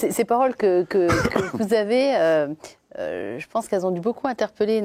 Ces paroles que vous avez, je pense qu'elles ont dû beaucoup interpeller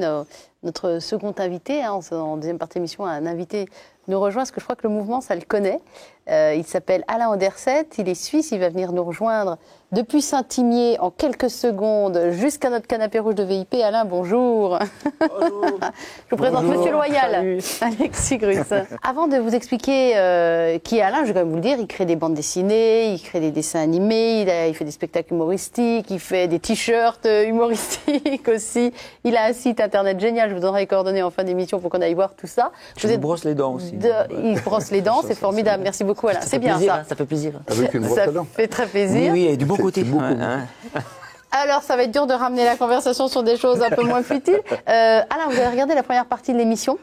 notre second invité. Hein, en deuxième partie d'émission, un invité nous rejoint, parce que je crois que le mouvement, ça le connaît. Il s'appelle Alain Anderset, il est suisse, il va venir nous rejoindre depuis Saint-Imier en quelques secondes jusqu'à notre canapé rouge de VIP. Alain, bonjour. Bonjour. Je vous présente Monsieur Loyal, Alexis Grus. Avant de vous expliquer qui est Alain, je vais quand même vous le dire, il crée des bandes dessinées, il crée des dessins animés, il fait des spectacles humoristiques, il fait des t-shirts humoristiques aussi. Il a un site internet génial, je vous donnerai les coordonnées en fin d'émission pour qu'on aille voir tout ça. Je vous brosse les dents aussi. Il brosse les dents, c'est formidable. Merci beaucoup Alain. C'est bien ça. Ça fait plaisir. Avec une brosse à dents. Ça fait très plaisir. Oui, et du bon côté. Alors, ça va être dur de ramener la conversation sur des choses un peu moins futiles. Alain, vous avez regardé la première partie de l'émission.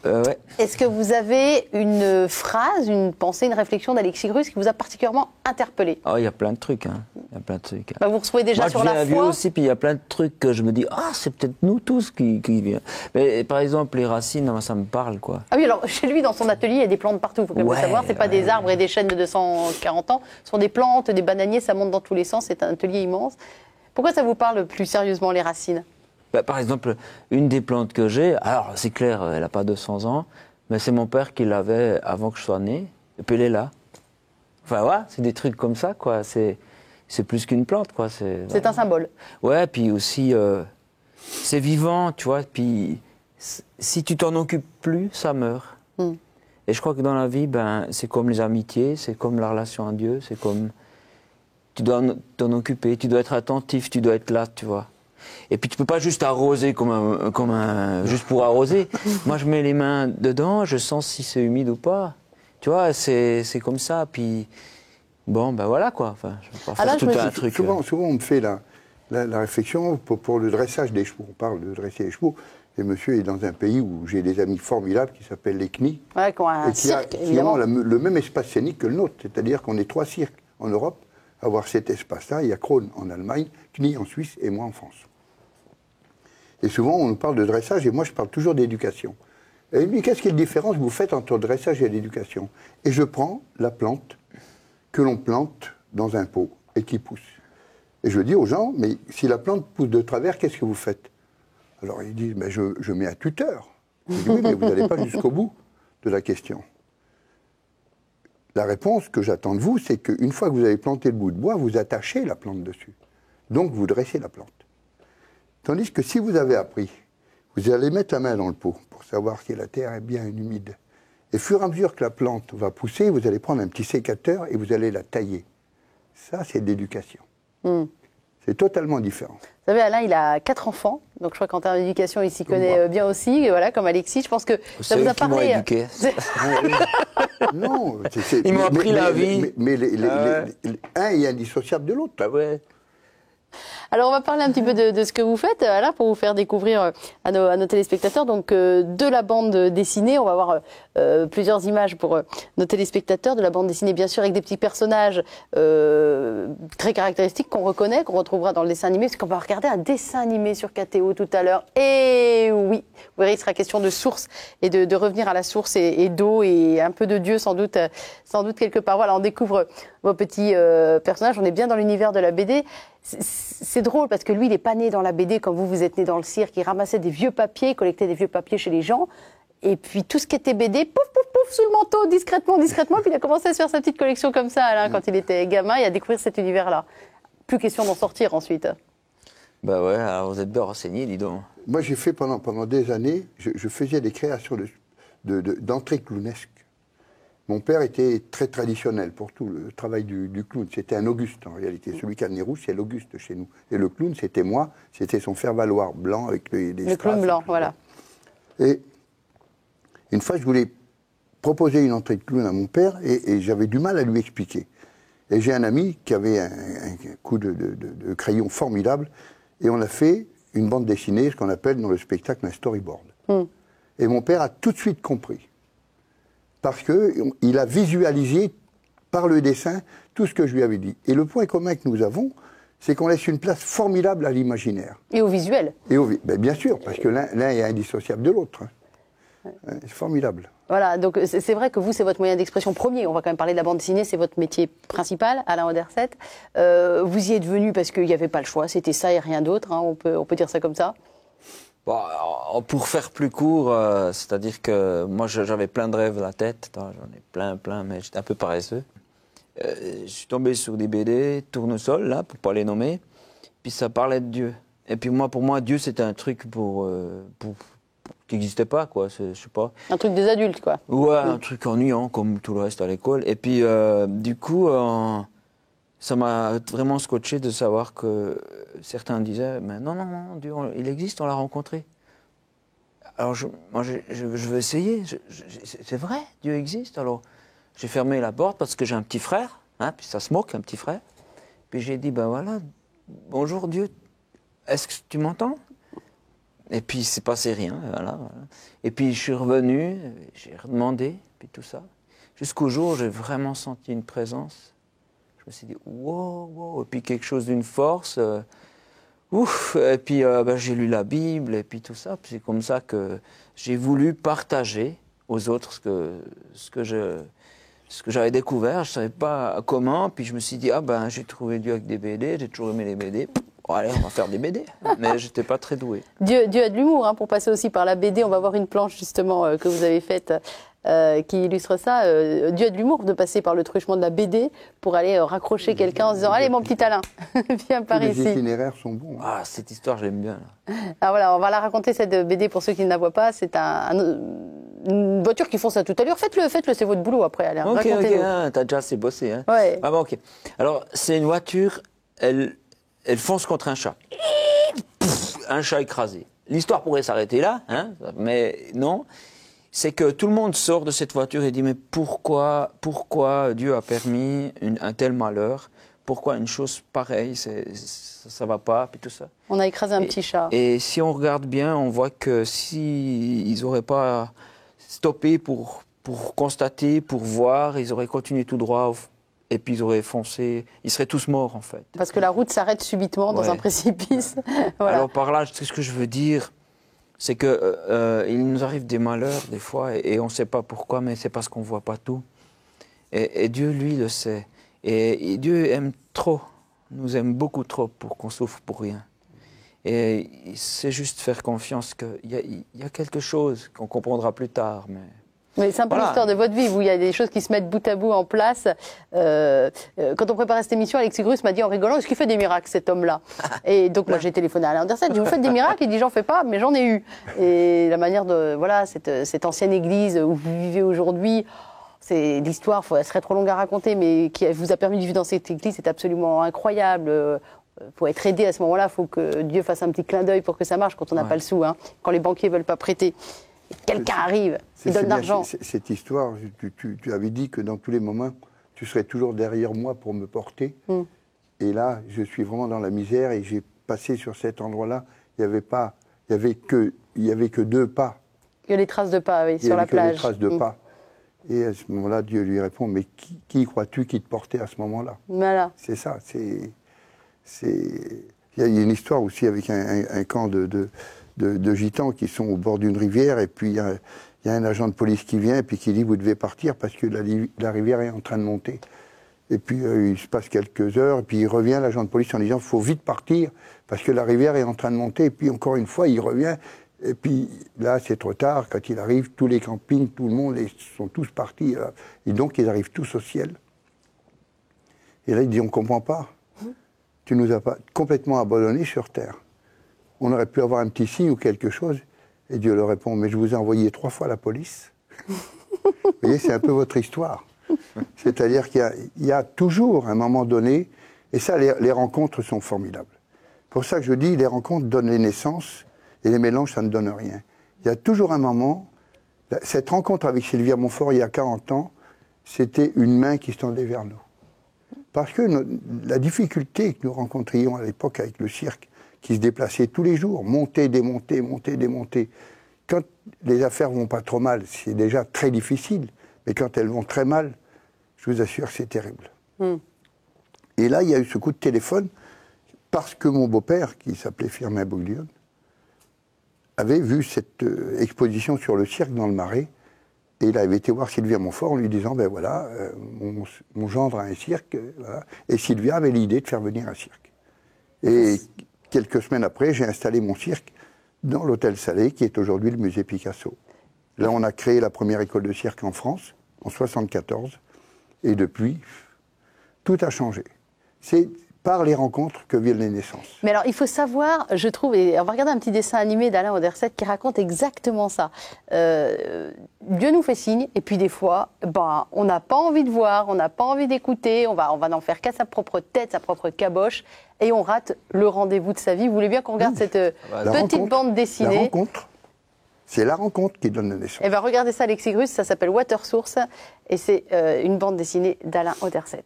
Ouais. Est-ce que vous avez une phrase, une pensée, une réflexion d'Alexis Grus qui vous a particulièrement interpellé? Oh, il y a plein de trucs. Hein. Il y a plein de trucs. Vous retrouvez déjà Moi, sur la je viens foi. aussi, puis il y a plein de trucs que je me dis, ah, c'est peut-être nous tous qui viennent. Mais par exemple, les racines, moi, ça me parle, quoi. Ah oui, alors chez lui, dans son atelier, il y a des plantes partout. Il faut quand même le savoir. C'est pas des arbres et des chênes de 240 ans. Ce sont des plantes, des bananiers, ça monte dans tous les sens. C'est un atelier immense. Pourquoi ça vous parle plus sérieusement, les racines? Par exemple, une des plantes que j'ai, alors c'est clair, elle n'a pas 200 ans, mais c'est mon père qui l'avait avant que je sois né, et puis elle est là. Enfin, ouais, c'est des trucs comme ça, quoi. C'est plus qu'une plante, quoi. C'est un symbole. Ouais, puis aussi, c'est vivant, tu vois, puis si tu t'en occupes plus, ça meurt. Et je crois que dans la vie, ben, c'est comme les amitiés, c'est comme la relation à Dieu, c'est comme... Tu dois t'en occuper, tu dois être attentif, tu dois être là, tu vois. Et puis tu peux pas juste arroser juste pour arroser. Moi, je mets les mains dedans, je sens si c'est humide ou pas. Tu vois, c'est comme ça. Puis bon, ben voilà quoi. Enfin, je vais pas faire tout un truc. Souvent, on me fait la réflexion pour le dressage des chevaux. On parle de dresser les chevaux. Et monsieur est dans un pays où j'ai des amis formidables qui s'appellent les CNI. Ouais, qui ont un cirque, évidemment. Qui ont le même espace scénique que le nôtre. C'est-à-dire qu'on est 3 cirques en Europe à avoir cet espace-là. Il y a Krone en Allemagne, CNI en Suisse et moi en France. Et souvent, on nous parle de dressage, et moi, je parle toujours d'éducation. Et lui, qu'est-ce qu'il y a de différence que vous faites entre le dressage et l'éducation? Et je prends la plante que l'on plante dans un pot et qui pousse. Et je dis aux gens, mais si la plante pousse de travers, qu'est-ce que vous faites? Alors, ils disent, mais je mets un tuteur. Je dis, oui, mais vous n'allez pas jusqu'au bout de la question. La réponse que j'attends de vous, c'est qu'une fois que vous avez planté le bout de bois, vous attachez la plante dessus. Donc, vous dressez la plante. Tandis que si vous avez appris, vous allez mettre la main dans le pot pour savoir si la terre est bien humide. Et au fur et à mesure que la plante va pousser, vous allez prendre un petit sécateur et vous allez la tailler. Ça, c'est de l'éducation. C'est totalement différent. Vous savez, Alain, il a 4 enfants, donc je crois qu'en termes d'éducation, il s'y connaît bien aussi. Voilà, comme Alexis, je pense que ça vous a parlé. Éduqué. Non, ils m'ont appris la vie. Mais un est indissociable de l'autre. Bah ouais. Alors, on va parler un petit peu de ce que vous faites, Alain, pour vous faire découvrir à nos téléspectateurs donc de la bande dessinée. On va voir plusieurs images pour nos téléspectateurs de la bande dessinée, bien sûr, avec des petits personnages très caractéristiques qu'on reconnaît, qu'on retrouvera dans le dessin animé, parce qu'on va regarder un dessin animé sur KTO tout à l'heure. Et oui, vous verrez, il sera question de source et de revenir à la source et d'eau et un peu de Dieu sans doute quelque part. Voilà, on découvre vos petits personnages. On est bien dans l'univers de la BD. C'est drôle parce que lui, il n'est pas né dans la BD comme vous êtes né dans le cirque. Il ramassait des vieux papiers, collectait des vieux papiers chez les gens. Et puis tout ce qui était BD, pouf, pouf, pouf, sous le manteau, discrètement. Puis il a commencé à se faire sa petite collection comme ça, Alain, quand il était gamin, et à découvrir cet univers-là. Plus question d'en sortir ensuite. Bah ouais, alors vous êtes bien renseigné, dis donc. Moi, j'ai fait pendant des années, je faisais des créations d'entrées clownesques. Mon père était très traditionnel pour tout le travail du clown. C'était un Auguste, en réalité. Celui qui a le nez rouge, c'est l'Auguste chez nous. Et le clown, c'était moi. C'était son faire-valoir blanc avec les Le clown blanc, voilà. Et une fois, je voulais proposer une entrée de clown à mon père et j'avais du mal à lui expliquer. Et j'ai un ami qui avait un coup de crayon formidable et on a fait une bande dessinée, ce qu'on appelle dans le spectacle un storyboard. Et mon père a tout de suite compris. Parce qu'il a visualisé par le dessin tout ce que je lui avais dit. Et le point commun que nous avons, c'est qu'on laisse une place formidable à l'imaginaire. Et au visuel. Ben bien sûr, parce que l'un est indissociable de l'autre. C'est formidable. Voilà, donc c'est vrai que vous, c'est votre moyen d'expression premier. On va quand même parler de la bande dessinée, c'est votre métier principal, Alain Auderset. Vous y êtes venu parce qu'il n'y avait pas le choix, c'était ça et rien d'autre, hein, on peut dire ça comme ça. Bon, pour faire plus court, c'est-à-dire que moi j'avais plein de rêves dans la tête, j'en ai plein, mais j'étais un peu paresseux. Je suis tombé sur des BD, Tournesol, là, pour pas les nommer, puis ça parlait de Dieu. Et puis pour moi, Dieu c'était un truc qui n'existait pas, quoi, je sais pas. Un truc des adultes, quoi. Ouais, un truc ennuyant, comme tout le reste à l'école. Et puis, du coup, ça m'a vraiment scotché de savoir que certains disaient, mais non, Dieu, il existe, on l'a rencontré. Alors, moi, je veux essayer. C'est vrai, Dieu existe. Alors, j'ai fermé la porte parce que j'ai un petit frère, hein, puis ça se moque, un petit frère. Puis j'ai dit, ben voilà, bonjour Dieu, est-ce que tu m'entends ? Et puis, il s'est passé rien, voilà. Et puis, je suis revenu, j'ai redemandé, puis tout ça. Jusqu'au jour où j'ai vraiment senti une présence. Je me suis dit, wow, et puis quelque chose d'une force. Ouf, et puis j'ai lu la Bible, et puis tout ça. Puis c'est comme ça que j'ai voulu partager aux autres ce que j'avais découvert. Je ne savais pas comment, puis je me suis dit, j'ai trouvé Dieu avec des BD, j'ai toujours aimé les BD. Bon, allez, on va faire des BD. Mais je n'étais pas très doué. Dieu a de l'humour, hein, pour passer aussi par la BD. On va voir une planche, justement, que vous avez faite, qui illustre ça. Dieu a de l'humour de passer par le truchement de la BD pour aller raccrocher quelqu'un en se disant « Allez, mon petit Alain, viens par ici ». Les itinéraires sont bons. Hein. Ah, cette histoire, j'aime bien. Là. Alors voilà, on va la raconter, cette BD, pour ceux qui ne la voient pas. C'est une voiture qui fonce à toute allure. Faites-le, c'est votre boulot après, Alain. Ok, racontez-le. t'as déjà assez bossé. Hein. Ouais. Ah bon, ok. Alors, c'est une voiture, elle fonce contre un chat. Un chat écrasé. L'histoire pourrait s'arrêter là, hein, mais non. C'est que tout le monde sort de cette voiture et dit, mais pourquoi Dieu a permis un tel malheur ? Pourquoi une chose pareille, ça va pas, puis tout ça. On a écrasé un petit chat. Et si on regarde bien, on voit que si ils n'auraient pas stoppé pour constater, pour voir, ils auraient continué tout droit, et puis ils auraient foncé, ils seraient tous morts en fait. Parce que la route s'arrête subitement dans un précipice. Voilà. Alors par là, ce que je veux dire, c'est que il nous arrive des malheurs des fois, et on ne sait pas pourquoi, mais c'est parce qu'on ne voit pas tout. Et Dieu, lui, le sait. Et Dieu nous aime beaucoup trop pour qu'on souffre pour rien. Et c'est juste faire confiance qu'il y a quelque chose qu'on comprendra plus tard. Mais c'est un peu l'histoire de votre vie, où il y a des choses qui se mettent bout à bout en place. Quand on préparait cette émission, Alexis Grus m'a dit en rigolant, est-ce qu'il fait des miracles, cet homme-là ? Et donc moi j'ai téléphoné à Alain Auderset, j'ai dit, vous faites des miracles ? Il dit, j'en fais pas, mais j'en ai eu. Et la manière de, voilà, cette ancienne église où vous vivez aujourd'hui, c'est l'histoire, elle serait trop longue à raconter, mais qui vous a permis de vivre dans cette église, c'est absolument incroyable. Pour être aidé à ce moment-là, il faut que Dieu fasse un petit clin d'œil pour que ça marche quand on n'a pas le sou, hein, quand les banquiers ne veulent pas prêter. Quelqu'un arrive, il donne de l'argent. Cette histoire, tu avais dit que dans tous les moments, tu serais toujours derrière moi pour me porter. Et là, je suis vraiment dans la misère et j'ai passé sur cet endroit-là. Il y avait que 2 pas. Il y a les traces de pas, oui, sur la plage. Les traces de pas. Et à ce moment-là, Dieu lui répond, mais qui crois-tu qui te portait à ce moment-là ? Voilà. C'est ça. Il y a une histoire aussi avec un camp de gitans qui sont au bord d'une rivière, et puis il y a un agent de police qui vient et puis qui dit, vous devez partir parce que la rivière est en train de monter. Et puis il se passe quelques heures, et puis il revient, l'agent de police, en disant, il faut vite partir parce que la rivière est en train de monter. Et puis encore une fois, il revient, et puis là, c'est trop tard. Quand il arrive, tous les campings, tout le monde, ils sont tous partis. Et donc, ils arrivent tous au ciel. Et là, il dit, on ne comprend pas. Tu nous as pas complètement abandonnés sur terre. On aurait pu avoir un petit signe ou quelque chose. Et Dieu leur répond, mais je vous ai envoyé 3 fois la police. Vous voyez, c'est un peu votre histoire. C'est-à-dire qu'il y a toujours un moment donné, et ça, les rencontres sont formidables. Pour ça que je dis, les rencontres donnent les naissances, et les mélanges, ça ne donne rien. Il y a toujours un moment, cette rencontre avec Sylvia Montfort, il y a 40 ans, c'était une main qui se tendait vers nous. Parce que la difficulté que nous rencontrions à l'époque avec le cirque, qui se déplaçait tous les jours, monter, démonter, monter, démonter. Quand les affaires vont pas trop mal, c'est déjà très difficile. Mais quand elles vont très mal, je vous assure, c'est terrible. Et là, il y a eu ce coup de téléphone, parce que mon beau-père, qui s'appelait Firmin Bouglione, avait vu cette exposition sur le cirque dans le Marais. Et il avait été voir Sylvia Montfort en lui disant, ben voilà, mon gendre a un cirque. Voilà. Et Sylvia avait l'idée de faire venir un cirque. Et quelques semaines après, j'ai installé mon cirque dans l'Hôtel Salé, qui est aujourd'hui le musée Picasso. Là, on a créé la première école de cirque en France, en 1974. Et depuis, tout a changé. C'est par les rencontres que viennent les naissances. Mais alors, il faut savoir, je trouve, et on va regarder un petit dessin animé d'Alain Auderset qui raconte exactement ça. Dieu nous fait signe, et puis des fois, on n'a pas envie de voir, on n'a pas envie d'écouter, on va n'en faire qu'à sa propre tête, sa propre caboche, et on rate le rendez-vous de sa vie. Vous voulez bien qu'on regarde cette petite bande dessinée? La rencontre. C'est la rencontre qui donne la naissance. Eh bien, regardez ça, Alexis Grus, ça s'appelle Water Source, et c'est une bande dessinée d'Alain Auderset.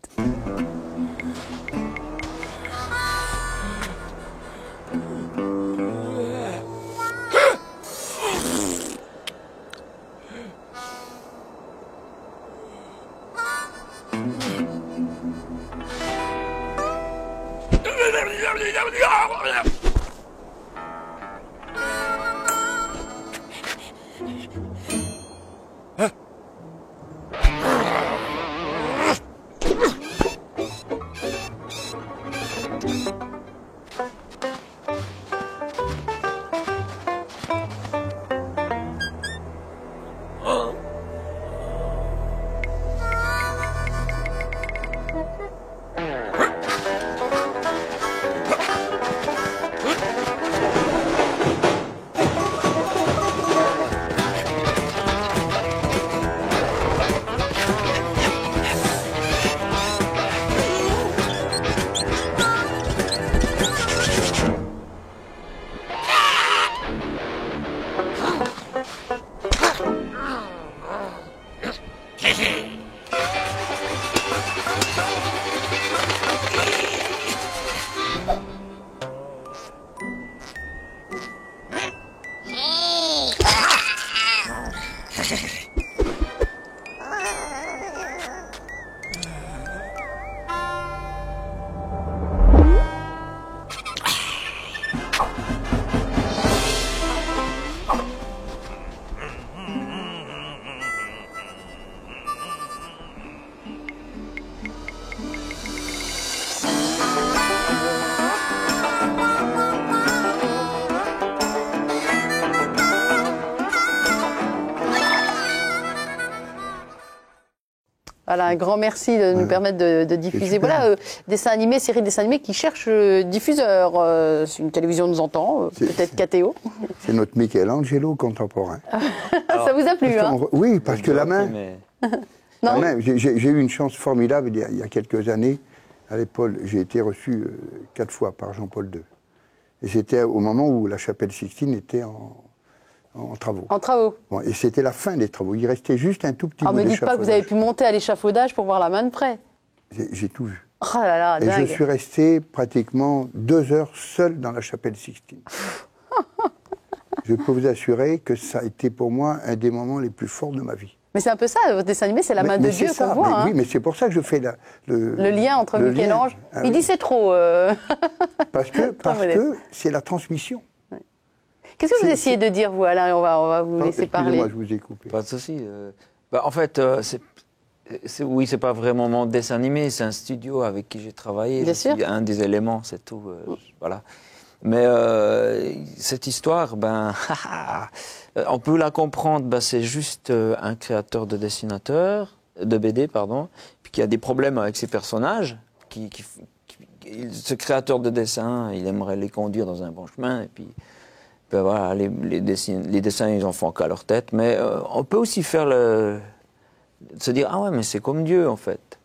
Voilà, un grand merci de nous permettre de diffuser. Voilà, dessins animés, séries de dessins animés qui cherchent diffuseur. Si une télévision nous entend, peut-être KTO. C'est notre Michelangelo contemporain. Ça vous a plu, hein? Oui, parce que la main... Non. J'ai eu une chance formidable il y a quelques années. À l'époque, j'ai été reçu 4 fois par Jean-Paul II. Et c'était au moment où la chapelle Sixtine était en travaux. En travaux. Bon, et c'était la fin des travaux. Il restait juste un tout petit bout d'échafaudage. d'échafaudage. Ne dites pas que vous avez pu monter à l'échafaudage pour voir la main de près. J'ai tout vu. Oh là là, et dingue. je suis resté pratiquement 2 heures seul dans la chapelle Sixtine. Je peux vous assurer que ça a été pour moi un des moments les plus forts de ma vie. Mais c'est un peu ça, votre dessin animé, c'est la main de Dieu qu'on voit. Hein. Oui, mais c'est pour ça que je fais le lien entre Michel-Ange. Il dit c'est trop. Parce que c'est la transmission. Ouais. Qu'est-ce que vous essayez de dire, vous, Alain? On va vous laisser parler. Excusez-moi, je vous ai coupé. Pas de souci. En fait, oui, c'est pas vraiment mon dessin animé, c'est un studio avec qui j'ai travaillé. Bien sûr. Un des éléments, c'est tout. Voilà. Mais cette histoire, on peut la comprendre. C'est juste un créateur de BD, puis qui a des problèmes avec ses personnages. Ce créateur de dessin, il aimerait les conduire dans un bon chemin. Et puis voilà, les dessins, ils en font qu'à leur tête. Mais on peut aussi faire se dire, ah ouais, mais c'est comme Dieu en fait.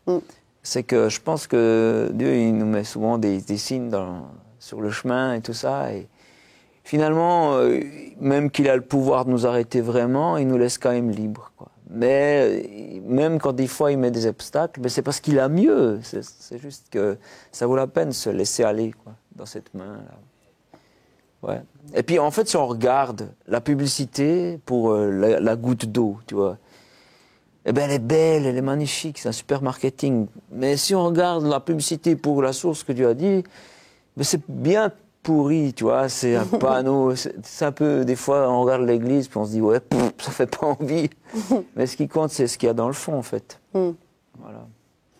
C'est que je pense que Dieu, il nous met souvent des signes sur le chemin et tout ça. Et finalement, même qu'il a le pouvoir de nous arrêter vraiment, il nous laisse quand même libres, quoi. Mais même quand des fois il met des obstacles, c'est parce qu'il a mieux. C'est juste que ça vaut la peine de se laisser aller, quoi, dans cette main-là. Ouais. Et puis en fait, si on regarde la publicité pour la goutte d'eau, tu vois, elle est belle, elle est magnifique, c'est un super marketing. Mais si on regarde la publicité pour la source que Dieu a dit, c'est bien pourri, tu vois, c'est un panneau, c'est un peu, des fois, on regarde l'église, puis on se dit, ouais, ça fait pas envie. Mais ce qui compte, c'est ce qu'il y a dans le fond, en fait. Voilà.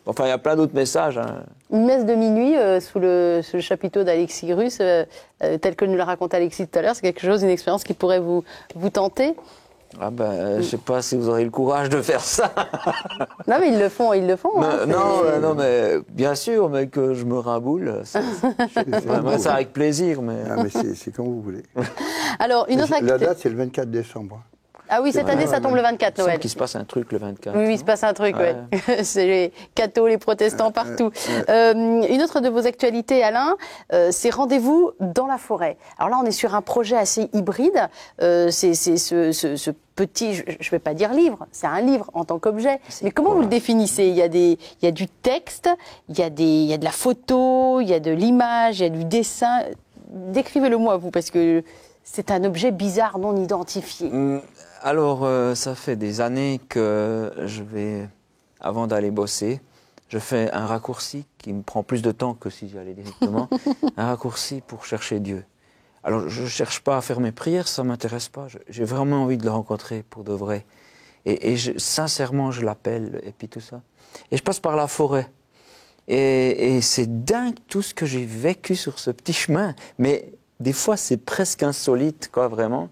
Enfin, il y a plein d'autres messages. Hein. Une messe de minuit sous le chapiteau d'Alexis Grus, tel que nous l'a raconté Alexis tout à l'heure, c'est quelque chose, une expérience qui pourrait vous tenter? Ah ben, je sais pas si vous aurez le courage de faire ça. Non, mais ils le font. Hein, non, mais bien sûr, mais que je me raboule, ça avec plaisir. Mais... Ah, mais c'est comme vous voulez. Alors, une autre La date, c'est le 24 décembre. Ah oui, cette année, ça tombe le 24, Noël. Il semble qu'il se passe un truc le 24. Oui, il se passe un truc, ouais. C'est les cathos, les protestants partout. Une autre de vos actualités, Alain, c'est rendez-vous dans la forêt. Alors là, on est sur un projet assez hybride. C'est ce petit, je ne vais pas dire livre, c'est un livre en tant qu'objet. Mais comment vous le définissez? Il y a du texte, il y a de la photo, il y a de l'image, il y a du dessin. Décrivez-le-moi, vous, parce que c'est un objet bizarre, non identifié. Alors, ça fait des années que avant d'aller bosser, je fais un raccourci qui me prend plus de temps que si j'y allais directement, un raccourci pour chercher Dieu. Alors, je ne cherche pas à faire mes prières, ça ne m'intéresse pas. J'ai vraiment envie de le rencontrer pour de vrai. Et sincèrement, je l'appelle, et puis tout ça. Et je passe par la forêt. Et c'est dingue tout ce que j'ai vécu sur ce petit chemin. Mais des fois, c'est presque insolite, quoi, vraiment.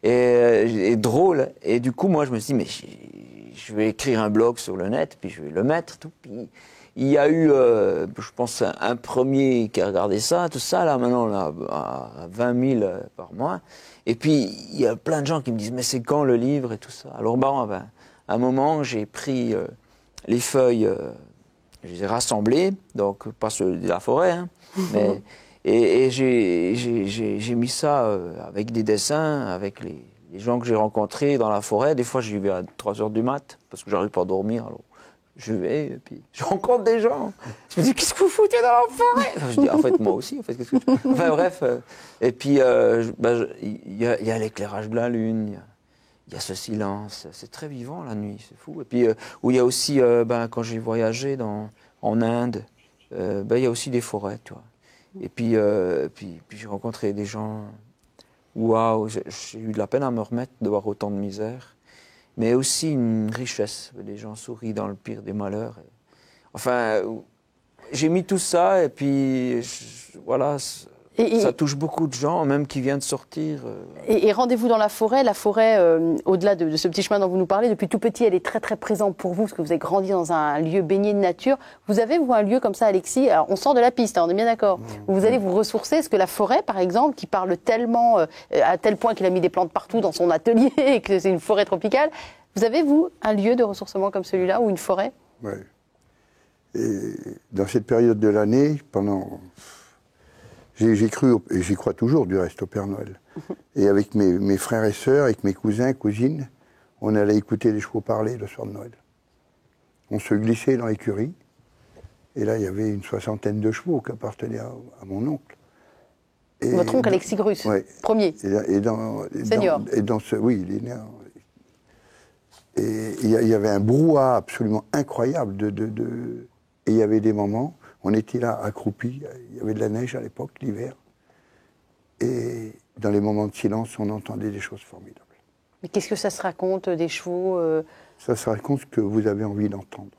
Et drôle. Et du coup, moi, je me suis dit, mais je vais écrire un blog sur le net, puis je vais le mettre, tout. Puis il y a eu, je pense, un premier qui a regardé ça, tout ça, là, maintenant, là, à 20 000 par mois. Et puis, il y a plein de gens qui me disent, mais c'est quand le livre et tout ça? Alors, à un moment, j'ai pris les feuilles, je les ai rassemblées, donc pas ceux de la forêt, hein, mais... Et j'ai mis ça avec des dessins, avec les gens que j'ai rencontrés dans la forêt. Des fois, j'y vais à 3 heures du mat, parce que j'arrive pas à dormir. Alors, je vais, et puis je rencontre des gens. Je me dis, qu'est-ce que vous foutez dans la forêt? Enfin, je dis, en fait, moi aussi. En fait, qu'est-ce que enfin, bref. Et puis, il y a l'éclairage de la lune, il y a ce silence. C'est très vivant, la nuit, c'est fou. Et puis, où il y a aussi, quand j'ai voyagé en Inde, il y a aussi des forêts, tu vois. Et puis j'ai rencontré des gens, waouh, j'ai eu de la peine à me remettre de voir autant de misère, mais aussi une richesse. Les gens sourient dans le pire des malheurs. Enfin, j'ai mis tout ça, et puis voilà, ça touche beaucoup de gens, même qui viennent de sortir. Et rendez-vous dans la forêt, au-delà de ce petit chemin dont vous nous parlez, depuis tout petit, elle est très très présente pour vous, parce que vous avez grandi dans un lieu baigné de nature. Vous avez, vous, un lieu comme ça, Alexis, alors on sort de la piste, hein, on est bien d'accord, où vous allez vous ressourcer. Est-ce que la forêt, par exemple, qui parle tellement, à tel point qu'il a mis des plantes partout dans son atelier, et que c'est une forêt tropicale, vous avez, vous, un lieu de ressourcement comme celui-là, ou une forêt? Oui. Et dans cette période de l'année, j'ai cru, et j'y crois toujours du reste, au Père Noël. Et avec mes frères et sœurs, avec mes cousins, cousines, on allait écouter les chevaux parler le soir de Noël. On se glissait dans l'écurie, et là, il y avait une 60aine de chevaux qui appartenaient à mon oncle. Et votre oncle Alexis Grus, ouais. Premier. Senior. Oui, il est né. Et il y avait un brouhaha absolument incroyable. Et il y avait des moments, on était là accroupis, il y avait de la neige à l'époque, l'hiver. Et dans les moments de silence, on entendait des choses formidables. Mais qu'est-ce que ça se raconte, des chevaux Ça se raconte ce que vous avez envie d'entendre.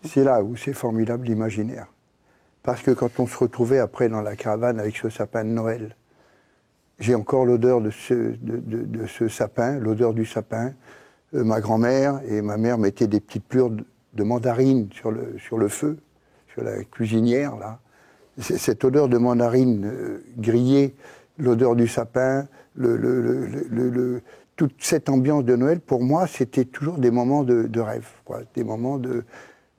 C'est là où c'est formidable l'imaginaire. Parce que quand on se retrouvait après dans la caravane avec ce sapin de Noël, j'ai encore l'odeur de ce sapin, l'odeur du sapin. Ma grand-mère et ma mère mettaient des petites plures de mandarine sur le feu, sur la cuisinière, là. Cette odeur de mandarine grillée, l'odeur du sapin, toute cette ambiance de Noël, pour moi, c'était toujours des moments de rêve, quoi, des moments de...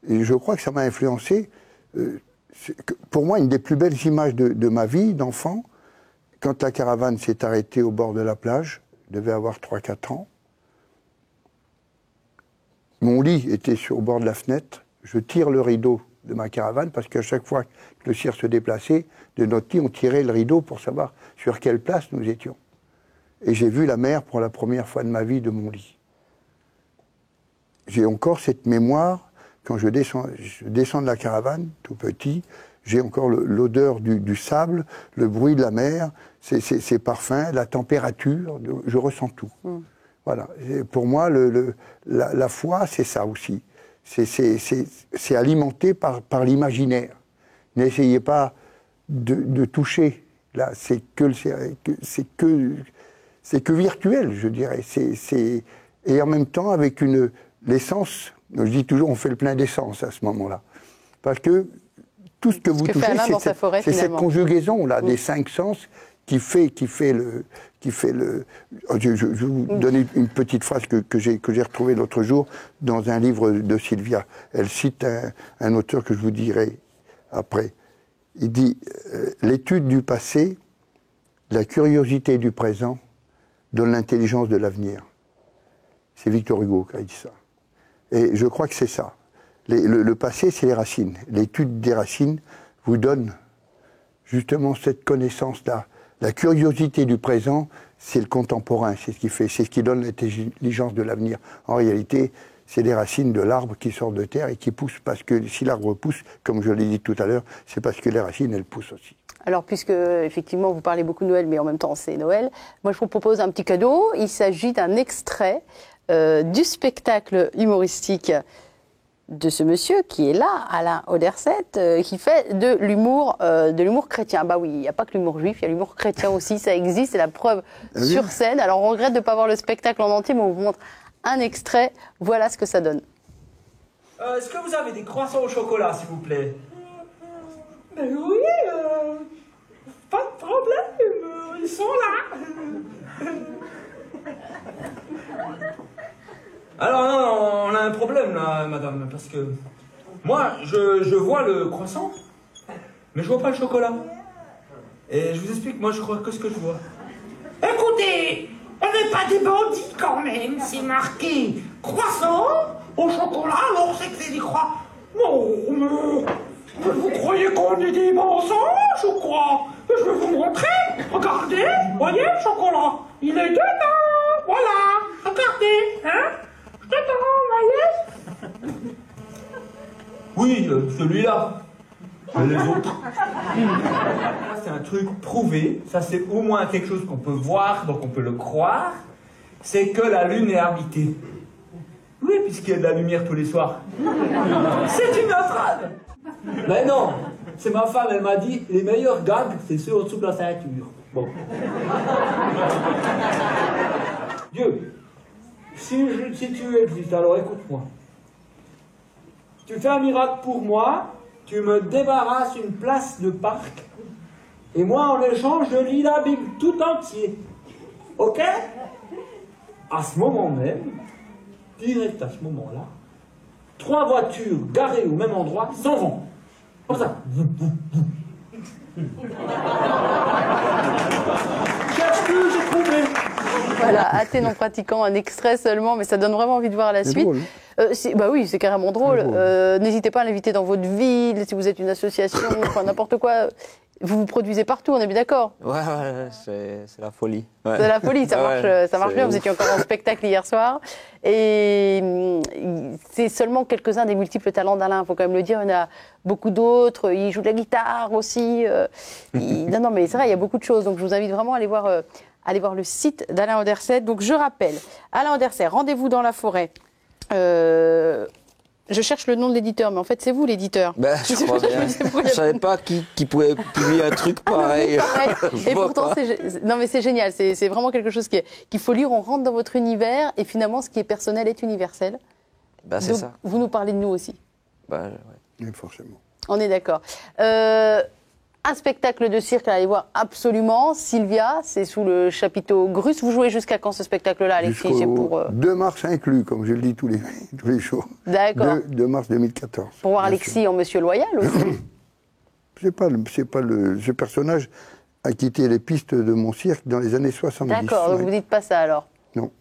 Et je crois que ça m'a influencé. Pour moi, une des plus belles images de ma vie d'enfant, quand la caravane s'est arrêtée au bord de la plage, je devais avoir 3-4 ans, mon lit était au bord de la fenêtre, je tire le rideau de ma caravane, parce qu'à chaque fois que le cire se déplaçait, de notre lit, on tirait le rideau pour savoir sur quelle place nous étions. Et j'ai vu la mer pour la première fois de ma vie de mon lit. J'ai encore cette mémoire, quand je descends de la caravane, tout petit, j'ai encore l'odeur du sable, le bruit de la mer, ses parfums, la température, je ressens tout. Voilà. Et pour moi, la foi, c'est ça aussi. C'est alimenté par l'imaginaire. N'essayez pas de toucher. Là, c'est que virtuel, je dirais. Et en même temps, avec l'essence, je dis toujours, on fait le plein d'essence à ce moment-là. Parce que tout ce que vous touchez, c'est cette conjugaison-là des 5 sens qui fait le. Je vais vous donner une petite phrase que j'ai retrouvée l'autre jour dans un livre de Sylvia. Elle cite un auteur que je vous dirai après. Il dit l'étude du passé, la curiosité du présent donne l'intelligence de l'avenir. C'est Victor Hugo qui a dit ça. Et je crois que c'est ça. Le passé, c'est les racines. L'étude des racines vous donne justement cette connaissance-là. La curiosité du présent, c'est le contemporain, c'est ce qui donne l'intelligence de l'avenir. En réalité, c'est les racines de l'arbre qui sortent de terre et qui poussent, parce que si l'arbre pousse, comme je l'ai dit tout à l'heure, c'est parce que les racines, elles poussent aussi. Alors, puisque, effectivement, vous parlez beaucoup de Noël, mais en même temps, c'est Noël, moi, je vous propose un petit cadeau. Il s'agit d'un extrait du spectacle humoristique de ce monsieur qui est là, Alain Auderset, qui fait de l'humour chrétien. Bah oui, il n'y a pas que l'humour juif, il y a l'humour chrétien aussi, ça existe, c'est la preuve sur scène. Alors on regrette de ne pas voir le spectacle en entier, mais on vous montre un extrait, voilà ce que ça donne. Est-ce que vous avez des croissants au chocolat, s'il vous plaît? Mais oui, pas de problème, ils sont là. Alors non, on a un problème là, madame, parce que moi, je vois le croissant, mais je vois pas le chocolat. Et je vous explique, moi je crois que ce que je vois. Écoutez, on n'est pas des bandits quand même, c'est marqué croissant au chocolat, alors c'est que c'est des croix. Non, mais vous croyez qu'on est des mensonges ou quoi? Je vais vous montrer, regardez, voyez le chocolat, il est dedans, voilà, regardez, hein? Dedans, voyez? Oui, celui-là. Mais les autres. C'est un truc prouvé, ça c'est au moins quelque chose qu'on peut voir, donc on peut le croire, c'est que la Lune est habitée. Oui, puisqu'il y a de la lumière tous les soirs. C'est une phrase. Mais non, c'est ma femme, elle m'a dit, les meilleurs gags, c'est ceux au-dessous de la ceinture. Bon. Dieu, si tu existes, alors écoute-moi. Tu fais un miracle pour moi, tu me débarrasses une place de parc, et moi, en échange, je lis la Bible tout entier. Ok? À ce moment même, direct à ce moment-là, 3 voitures garées au même endroit s'en vont. Comme ça. Cherche plus, j'ai trouvé. Voilà, athée non pratiquant, un extrait seulement, mais ça donne vraiment envie de voir la suite. Drôle. Bah oui, c'est carrément drôle. N'hésitez pas à l'inviter dans votre ville, si vous êtes une association, enfin n'importe quoi. Vous vous produisez partout, on est bien d'accord? Ouais, c'est la folie. Ouais. C'est la folie, ça marche bien. Ouf. Vous étiez encore en spectacle hier soir. Et c'est seulement quelques-uns des multiples talents d'Alain, il faut quand même le dire. Il y en a beaucoup d'autres. Il joue de la guitare aussi. Non, mais c'est vrai, il y a beaucoup de choses. Donc je vous invite vraiment à aller voir le site d'Alain Auderset. Donc je rappelle, Alain Auderset, rendez-vous dans la forêt. Je cherche le nom de l'éditeur, mais en fait, c'est vous l'éditeur. Ben, je crois bien. Je savais pas qui pouvait publier un truc pareil. Et pourtant, non, mais c'est génial. C'est vraiment quelque chose qu'il faut lire. On rentre dans votre univers et finalement, ce qui est personnel est universel. Ben, c'est donc, ça. vous nous parlez de nous aussi. Ben, ouais. Oui, forcément. On est d'accord. Un spectacle de cirque à aller voir absolument. Sylvia, c'est sous le chapiteau Grus. Vous jouez jusqu'à quand ce spectacle-là, Alexis? C'est pour 2 mars inclus, comme je le dis tous les jours. D'accord. 2 mars 2014. Pour voir bien Alexis sûr. en Monsieur Loyal aussi. Ce personnage a quitté les pistes de mon cirque dans les années 70. D'accord, donc ouais. vous dites pas ça alors. Non.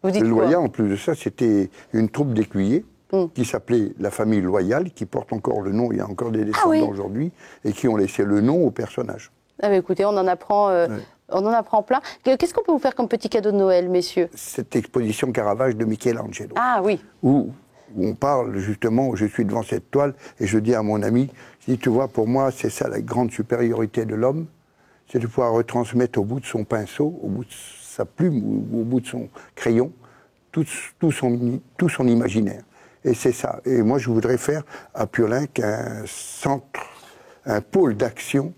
Vous dites Le quoi? Loyal, en plus de ça, c'était une troupe d'écuyers qui s'appelait la famille Loyal, qui porte encore le nom, il y a encore des descendants oui. aujourd'hui, et qui ont laissé le nom au personnage. Ah bah écoutez, on en apprend plein. Qu'est-ce qu'on peut vous faire comme petit cadeau de Noël, messieurs? Cette exposition Caravage de Michelangelo, Ah oui. où où on parle justement, où je suis devant cette toile, et je dis à mon ami, je dis, tu vois, pour moi, c'est ça la grande supériorité de l'homme, c'est de pouvoir retransmettre au bout de son pinceau, au bout de sa plume, ou au bout de son crayon, tout son imaginaire. Et c'est ça. Et moi, je voudrais faire à Piolenc un centre, un pôle d'action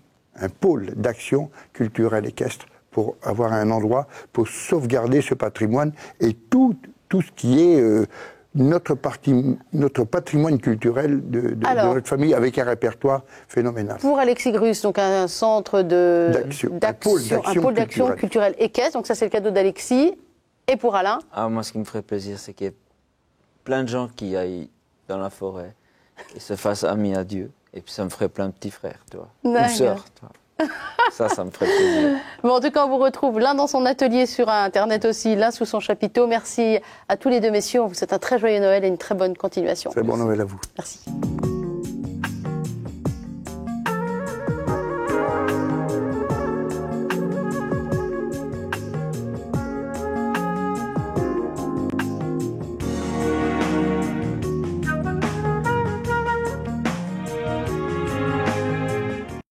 culturelle équestre, pour avoir un endroit pour sauvegarder ce patrimoine et tout ce qui est notre patrimoine culturel de notre famille, avec un répertoire phénoménal. Pour Alexis Grus, donc un centre un pôle d'action culturelle équestre, donc ça c'est le cadeau d'Alexis. Et pour Alain? Moi, ce qui me ferait plaisir, c'est qu'il y ait plein de gens qui aillent dans la forêt et se fassent amis à Dieu. Et puis ça me ferait plein de petits frères, toi. Ou sœurs, toi. Ça me ferait plaisir. Bon, en tout cas, on vous retrouve l'un dans son atelier sur Internet aussi, l'un sous son chapiteau. Merci à tous les deux messieurs. On vous souhaite un très joyeux Noël et une très bonne continuation. Très bon Noël à vous. Merci.